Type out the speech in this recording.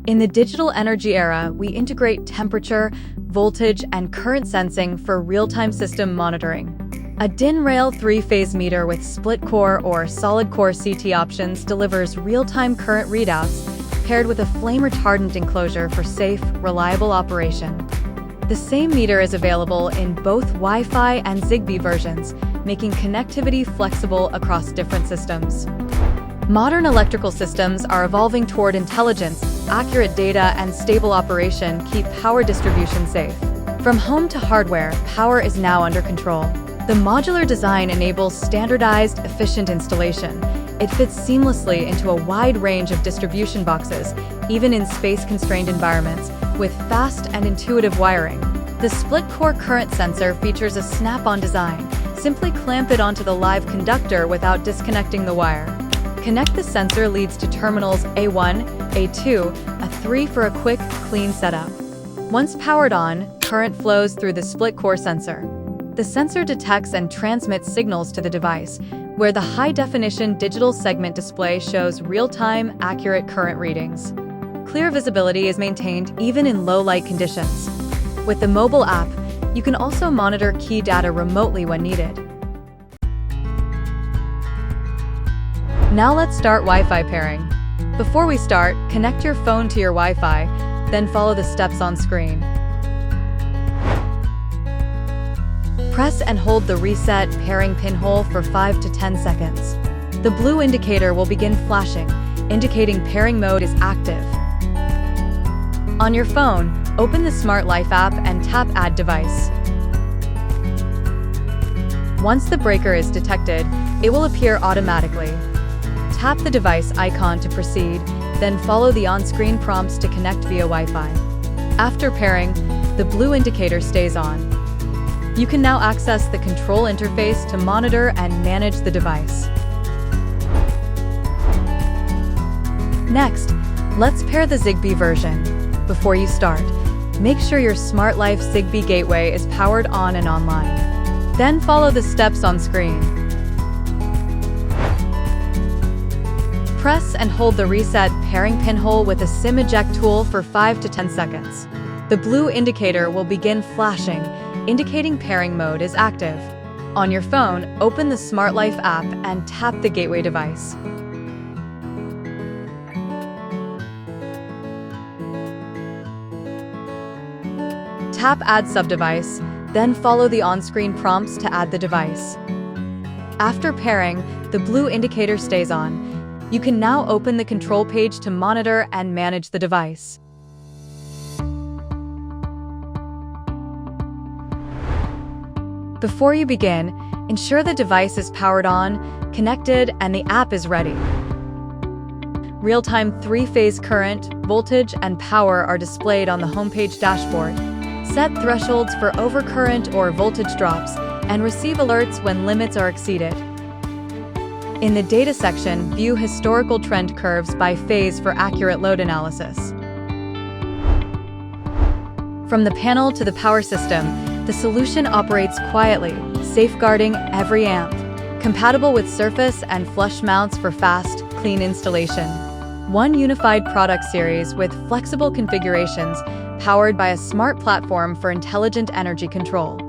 In the digital energy era, we integrate temperature, voltage, and current sensing for real-time system monitoring. A DIN-rail 3-phase meter with split-core or solid-core CT options delivers real-time current readouts, paired with a flame-retardant enclosure for safe, reliable operation. The same meter is available in both Wi-Fi and Zigbee versions, making connectivity flexible across different systems. Modern electrical systems are evolving toward intelligence, accurate data, and stable operation keep power distribution safe. From home to hardware, power is now under control. The modular design enables standardized, efficient installation. It fits seamlessly into a wide range of distribution boxes, even in space-constrained environments, with fast and intuitive wiring. The split-core current sensor features a snap-on design. Simply clamp it onto the live conductor without disconnecting the wire. Connect the sensor leads to terminals A1, A2, A3 for a quick, clean setup. Once powered on, current flows through the split-core sensor. The sensor detects and transmits signals to the device, where the high-definition digital segment display shows real-time, accurate current readings. Clear visibility is maintained even in low-light conditions. With the mobile app, you can also monitor key data remotely when needed. Now let's start Wi-Fi pairing. Before we start, connect your phone to your Wi-Fi, then follow the steps on screen. Press and hold the reset pairing pinhole for 5 to 10 seconds. The blue indicator will begin flashing, indicating pairing mode is active. On your phone, open the Smart Life app and tap Add Device. Once the breaker is detected, it will appear automatically. Tap the device icon to proceed, then follow the on-screen prompts to connect via Wi-Fi. After pairing, the blue indicator stays on. You can now access the control interface to monitor and manage the device. Next, let's pair the Zigbee version. Before you start, make sure your Smart Life Zigbee gateway is powered on and online. Then follow the steps on screen. Press and hold the reset pairing pinhole with a SIM eject tool for 5 to 10 seconds. The blue indicator will begin flashing, indicating pairing mode is active. On your phone, open the Smart Life app and tap the gateway device. Tap Add Subdevice, then follow the on-screen prompts to add the device. After pairing, the blue indicator stays on. You can now open the control page to monitor and manage the device. Before you begin, ensure the device is powered on, connected, and the app is ready. Real-time 3-phase current, voltage, and power are displayed on the homepage dashboard. Set thresholds for overcurrent or voltage drops, and receive alerts when limits are exceeded. In the data section, view historical trend curves by phase for accurate load analysis. From the panel to the power system, the solution operates quietly, safeguarding every amp. Compatible with surface and flush mounts for fast, clean installation. One unified product series with flexible configurations, powered by a smart platform for intelligent energy control.